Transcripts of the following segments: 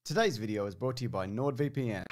Today's video is brought to you by NordVPN.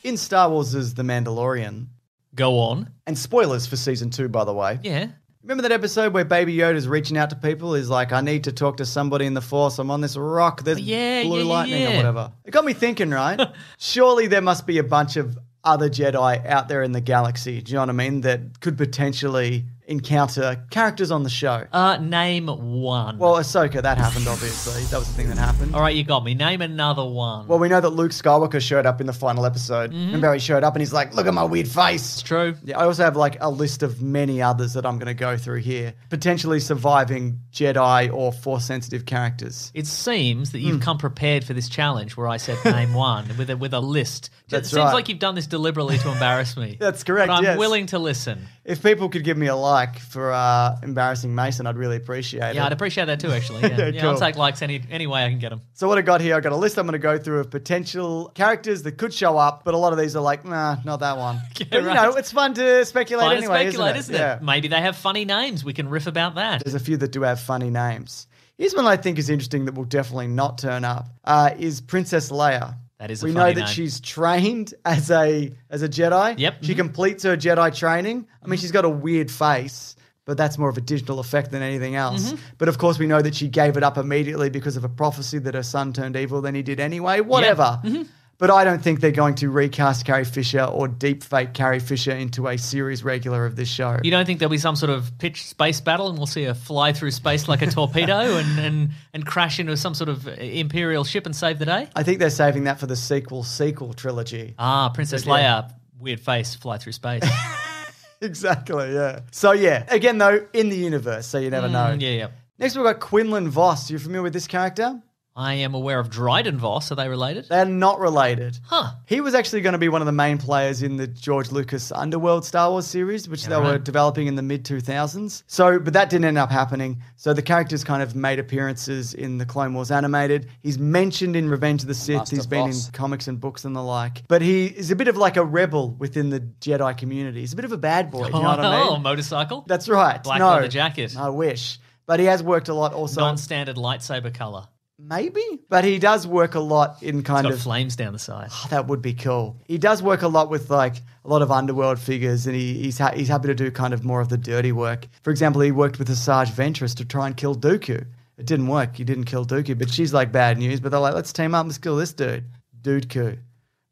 In Star Wars' The Mandalorian, Go on. and spoilers for Season 2, by the way. Yeah. Remember that episode where Baby Yoda's reaching out to people? He's like, I need to talk to somebody in the Force. I'm on this rock. There's blue lightning or whatever. It got me thinking, right? Surely there must be a bunch of other Jedi out there in the galaxy, do you know what I mean, that could potentially encounter characters on the show. Name one. Well, Ahsoka, that happened, obviously. That was the thing that happened. All right, you got me. Name another one. Well, we know that Luke Skywalker showed up in the final episode. Remember how he showed up and he's like, look at my weird face. It's true. Yeah, I also have like a list of many others that I'm going to go through here. Potentially surviving Jedi or Force-sensitive characters. It seems that you've come prepared for this challenge where I said name one with a list. That's it seems right. like you've done this deliberately to embarrass me. That's correct, But I'm yes. willing to listen. If people could give me a like for embarrassing Mason, I'd really appreciate it. Yeah, I'd appreciate that too, actually. Yeah, Yeah, cool. I'll take likes any way I can get them. So what I got here, I got a list I'm going to go through of potential characters that could show up, but a lot of these are like, nah, not that one. Yeah, But, you know, it's fun to speculate Fine anyway, to speculate, isn't isn't it? it? Maybe they have funny names. We can riff about that. There's a few that do have funny names. Here's one I think is interesting that will definitely not turn up, is Princess Leia. That is a We funny know that name. she's trained as a Jedi. Yep. She completes her Jedi training. I mean, she's got a weird face, but that's more of a digital effect than anything else. But of course, we know that she gave it up immediately because of a prophecy that her son turned evil than he did anyway. Whatever. But I don't think they're going to recast Carrie Fisher or deepfake Carrie Fisher into a series regular of this show. You don't think there'll be some sort of pitched space battle and we'll see her fly through space like a torpedo and crash into some sort of Imperial ship and save the day? I think they're saving that for the sequel trilogy. Princess But, yeah. Leia, weird face, fly through space. Exactly, yeah. So, yeah. Again, though, in the universe, so you never know. Yeah. Next, we've got Quinlan Vos. You familiar with this character? I am aware of Dryden Voss. Are they related? They're not related. Huh. He was actually going to be one of the main players in the George Lucas Underworld Star Wars series, which they were developing in the mid-2000s. So, but that didn't end up happening. So the character's kind of made appearances in the Clone Wars animated. He's mentioned in Revenge of the Sith. Master He's been Boss. in comics and books and the like. But he is a bit of like a rebel within the Jedi community. He's a bit of a bad boy. You know what I mean? Motorcycle? That's right. Black no, leather jacket. I wish. But he has worked a lot also. Non-standard lightsaber color. Maybe? But he does work a lot in kind Got of... flames down the side. Oh, that would be cool. He does work a lot with like a lot of underworld figures, and he's happy to do kind of more of the dirty work. For example, he worked with Asajj Ventress to try and kill Dooku. It didn't work. He didn't kill Dooku, but she's like bad news. But they're like, let's team up, let's kill this dude, Dooku.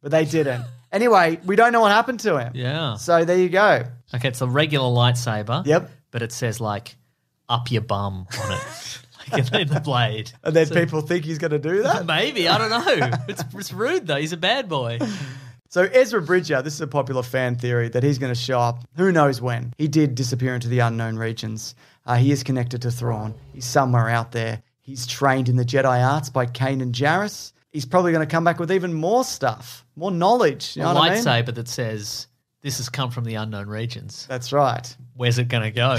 But they didn't. Anyway, we don't know what happened to him. Yeah. So there you go. Okay, it's a regular lightsaber. Yep. But it says like up your bum on it. Like in the blade. And then people think he's going to do that. Maybe, I don't know. It's rude though. He's a bad boy. So Ezra Bridger, this is a popular fan theory that he's going to show up. Who knows when? He did disappear into the unknown regions. He is connected to Thrawn. He's somewhere out there. He's trained in the Jedi arts by Kanan Jarrus. He's probably going to come back with even more stuff, more knowledge. You know A what I mean? lightsaber that says this has come from the unknown regions. That's right. Where's it going to go?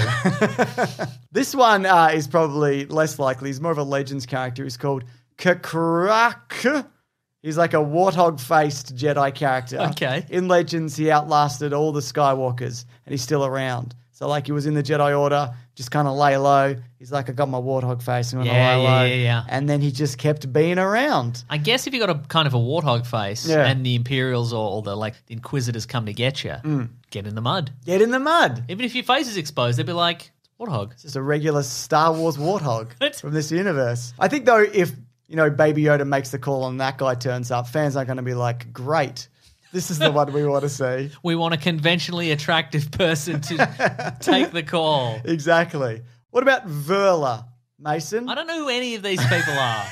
This one is probably less likely. He's more of a Legends character. He's called Kakrak. He's like a warthog-faced Jedi character. Okay. In Legends, he outlasted all the Skywalkers, and he's still around. So, like, he was in the Jedi Order, just kind of lay low. He's like, I got my warthog face, I'm going to lay low. Yeah. And then he just kept being around. I guess if you got a kind of a warthog face and the Imperials or the Inquisitors come to get you, get in the mud. Get in the mud. Even if your face is exposed, they'd be like, warthog. Just a regular Star Wars warthog What? from this universe. I think, though, if, Baby Yoda makes the call and that guy turns up, fans are going to be like, great. This is the one we want to see. We want a conventionally attractive person to take the call. Exactly. What about Verla, Mason? I don't know who any of these people are.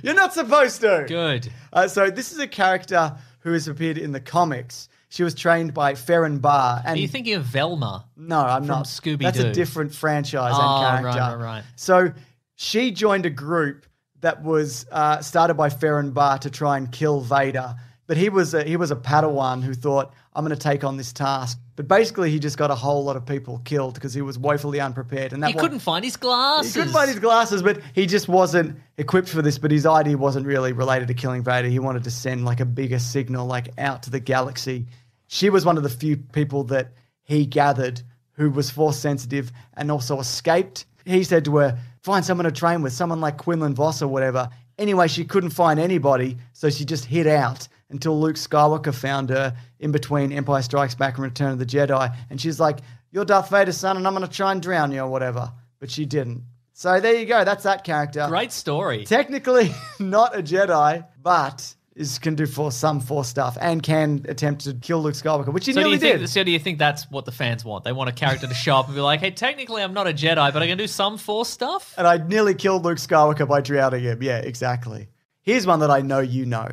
You're not supposed to. Good. So this is a character who has appeared in the comics. She was trained by Ferren Barr. And Are you thinking of Velma? no, I'm from not. Scooby-Doo? That's a different franchise and character. Right. So she joined a group that was started by Ferren Barr to try and kill Vader. But he was a Padawan who thought, I'm going to take on this task. But basically, he just got a whole lot of people killed because he was woefully unprepared. And He couldn't find his glasses. He couldn't find his glasses, but he just wasn't equipped for this. But his idea wasn't really related to killing Vader. He wanted to send like a bigger signal, like out to the galaxy. She was one of the few people that he gathered who was Force sensitive and also escaped. He said to her, find someone to train with, someone like Quinlan Voss or whatever. Anyway, she couldn't find anybody, so she just hid out until Luke Skywalker found her in between Empire Strikes Back and Return of the Jedi. And she's like, you're Darth Vader's son and I'm going to try and drown you or whatever. But she didn't. So there you go. That's that character. Great story. Technically not a Jedi, but can do some Force stuff and can attempt to kill Luke Skywalker, which he nearly did. So do you think that's what the fans want? They want a character to show up and be like, hey, technically I'm not a Jedi, but I can do some Force stuff? And I nearly killed Luke Skywalker by drowning him. Yeah, exactly. Here's one that I know you know.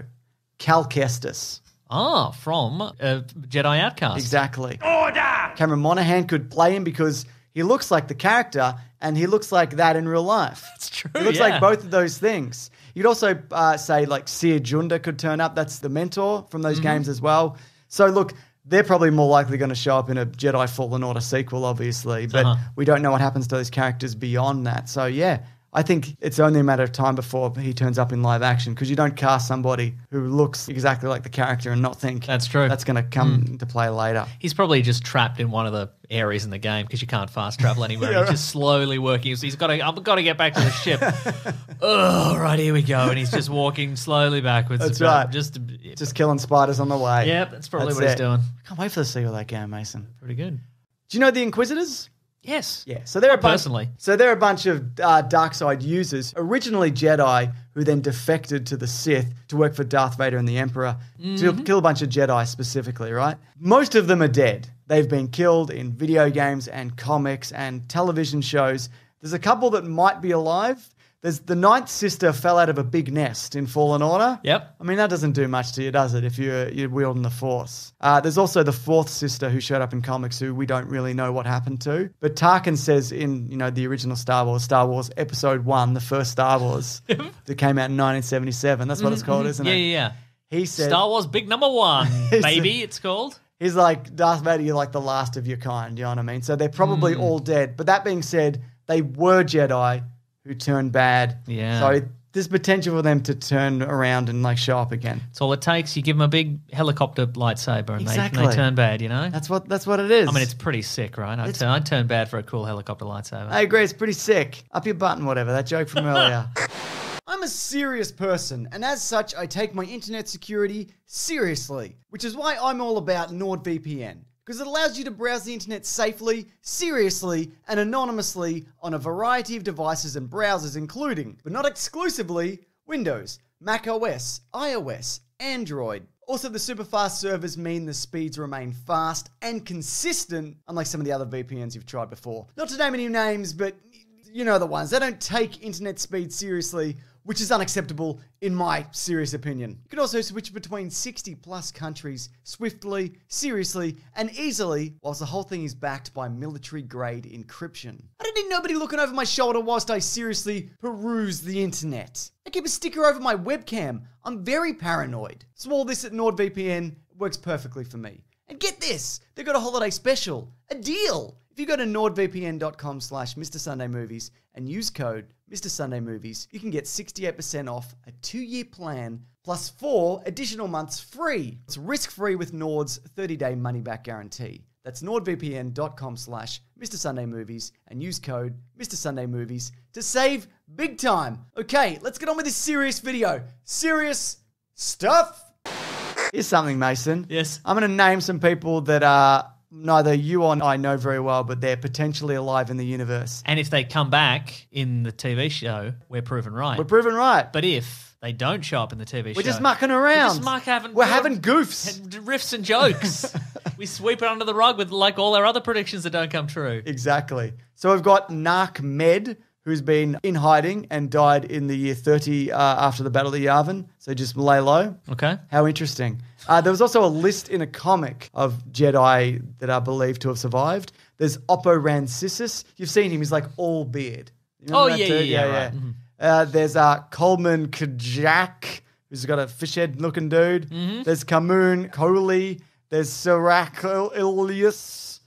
Cal Kestis. Ah, from Jedi Outcast. Exactly. Order! Cameron Monaghan could play him because he looks like the character and he looks like that in real life. It's true, He looks like both of those things. You'd also say like Seer Junda could turn up. That's the mentor from those games as well. So look, they're probably more likely going to show up in a Jedi Fallen Order sequel, obviously. But we don't know what happens to those characters beyond that. So yeah, I think it's only a matter of time before he turns up in live action because you don't cast somebody who looks exactly like the character and not think that's true. That's going to come into play later. He's probably just trapped in one of the areas in the game because you can't fast travel anywhere. He's just slowly working. I've got to get back to the ship. Oh, right, here we go. And he's just walking slowly backwards. That's right. Just killing spiders on the way. Yep, that's probably what he's doing. I can't wait for the sequel of that game, Mason. Pretty good. Do you know the Inquisitors? Yes. Yeah. So they're personally. So they're a bunch of dark side users, originally Jedi, who then defected to the Sith to work for Darth Vader and the Emperor to kill a bunch of Jedi specifically, right? Most of them are dead. They've been killed in video games and comics and television shows. There's a couple that might be alive. There's the ninth sister fell out of a big nest in Fallen Order. Yep. I mean, that doesn't do much to you, does it, if you're wielding the Force? There's also the fourth sister who showed up in comics who we don't really know what happened to. But Tarkin says in, the original Star Wars Episode 1, the first Star Wars that came out in 1977. That's what it's called, isn't it? Yeah. He said... Star Wars Big Number 1, baby, it's called. He's like, Darth Vader, you're like the last of your kind, you know what I mean? So they're probably all dead. But that being said, they were Jedi who turned bad. Yeah. So there's potential for them to turn around and show up again. It's all it takes. You give them a big helicopter lightsaber and exactly. they turn bad, That's what it is. I mean, it's pretty sick, right? I'd turn bad for a cool helicopter lightsaber. I agree. It's pretty sick. Up your butt and whatever. That joke from earlier. I'm a serious person, and as such, I take my internet security seriously, which is why I'm all about NordVPN. Because it allows you to browse the internet safely, seriously, and anonymously on a variety of devices and browsers, including, but not exclusively, Windows, Mac OS, iOS, Android. Also, the super fast servers mean the speeds remain fast and consistent, unlike some of the other VPNs you've tried before. Not to name any names, but you know the ones. They don't take internet speed seriously, which is unacceptable in my serious opinion. You can also switch between 60 plus countries swiftly, seriously, and easily, whilst the whole thing is backed by military-grade encryption. I don't need nobody looking over my shoulder whilst I seriously peruse the internet. I keep a sticker over my webcam. I'm very paranoid. So all this at NordVPN works perfectly for me. And get this, they've got a holiday special, a deal. If you go to nordvpn.com/Mr. Sunday Movies and use code Mr. Sunday Movies, you can get 68% off a 2-year plan plus 4 additional months free. It's risk-free with Nord's 30-day money-back guarantee. That's nordvpn.com/Mr. Sunday Movies and use code Mr. Sunday Movies to save big time. Okay, let's get on with this serious video. Serious stuff. Here's something, Mason. Yes. I'm going to name some people that are neither you or I know very well, but they're potentially alive in the universe. And if they come back in the TV show, we're proven right. We're proven right. But if they don't show up in the TV show, we're just mucking around. We're having goofs. Riffs and jokes. We sweep it under the rug with like all our other predictions that don't come true. Exactly. So we've got Narc Med, who's been in hiding and died in the year 30 after the Battle of Yavin. So just lay low. Okay. How interesting. There was also a list in a comic of Jedi that are believed to have survived. There's Oppo Rancisis. You've seen him. He's like all beard. Oh, yeah. Right. There's Coleman Kajak, who's got a fish head looking dude. Mm-hmm. There's Kamoon Coley. There's Sirac Ilias.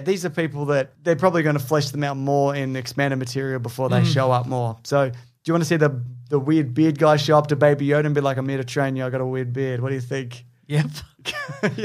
These are people that they're probably going to flesh them out more in expanded material before they show up more. So do you want to see the weird beard guy show up to Baby Yoda and be like, I'm here to train you, I got a weird beard. What do you think? Yep.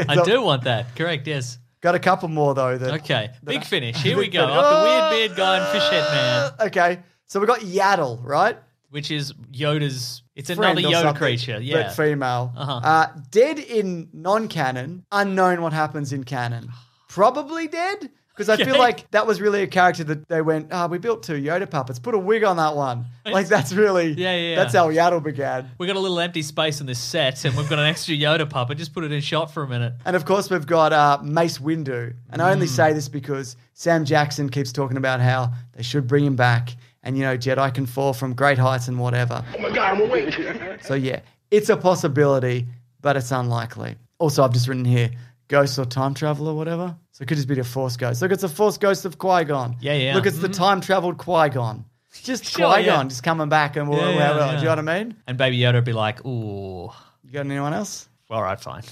I do want that. Correct, yes. Got a couple more, though. Okay, big finish. Here we go. After Weird Beard Guy and Fishhead Man. Okay, so we got Yaddle, right? Which is Yoda's... It's Friend another or Yoda something, creature, yeah. but female. Uh-huh. Dead in non-canon, unknown what happens in canon. Probably dead, because I feel like that was really a character that they went, we built 2 Yoda puppets. Put a wig on that one. Like, that's really... Yeah. That's how Yaddle began. We got a little empty space in this set, and we've got an extra Yoda puppet. Just put it in shot for a minute. And, of course, we've got Mace Windu. And I only say this because Sam Jackson keeps talking about how they should bring him back. And, Jedi can fall from great heights and whatever. Oh, my God, I'm awake. So, yeah, it's a possibility, but it's unlikely. Also, I've just written here, ghost or time travel or whatever. So it could just be the Force ghost. Look, it's a Force ghost of Qui-Gon. Yeah. Look, it's the time-traveled Qui-Gon. Just Sure, Qui-Gon just coming back and whatever. yeah. Do you know what I mean? And Baby Yoda would be like, ooh. You got anyone else? All right, fine.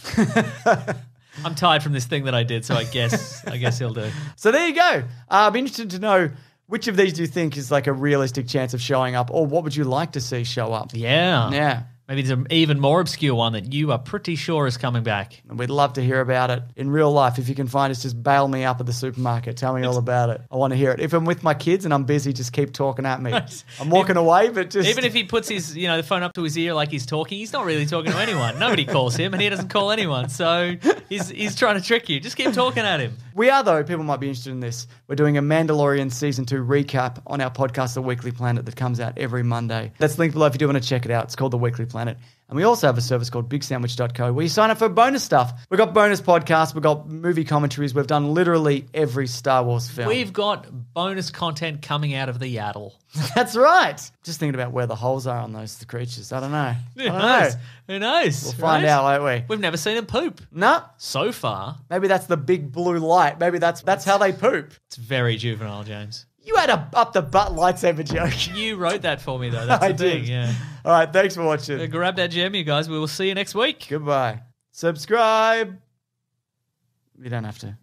I'm tired from this thing that I did, so I guess he'll do. So there you go. I'd be interested to know which of these do you think is like a realistic chance of showing up, or what would you like to see show up? Yeah. Yeah. Maybe there's an even more obscure one that you are pretty sure is coming back. And we'd love to hear about it in real life. If you can find us, just bail me up at the supermarket. Tell me all about it. I want to hear it. If I'm with my kids and I'm busy, just keep talking at me. I'm walking away, but just... Even if he puts his, the phone up to his ear like he's talking, he's not really talking to anyone. Nobody calls him, and he doesn't call anyone. So he's trying to trick you. Just keep talking at him. We are, though. People might be interested in this. We're doing a Mandalorian Season 2 recap on our podcast, The Weekly Planet, that comes out every Monday. That's linked below if you do want to check it out. It's called The Weekly Planet. And we also have a service called bigsandwich.co where you sign up for bonus stuff. We've got bonus podcasts. We've got movie commentaries. We've done literally every Star Wars film. We've got bonus content coming out of the Yaddle. That's right. Just thinking about where the holes are on those creatures. I don't know. Who knows? We'll find out, won't we? We've never seen them poop. No. So far. Maybe that's the big blue light. Maybe that's how they poop. It's very juvenile, James. You had a up-the-butt lightsaber joke. You wrote that for me, though. That's the thing, did. yeah. All right, thanks for watching. Grab that gem, you guys. We will see you next week. Goodbye. Subscribe. You don't have to.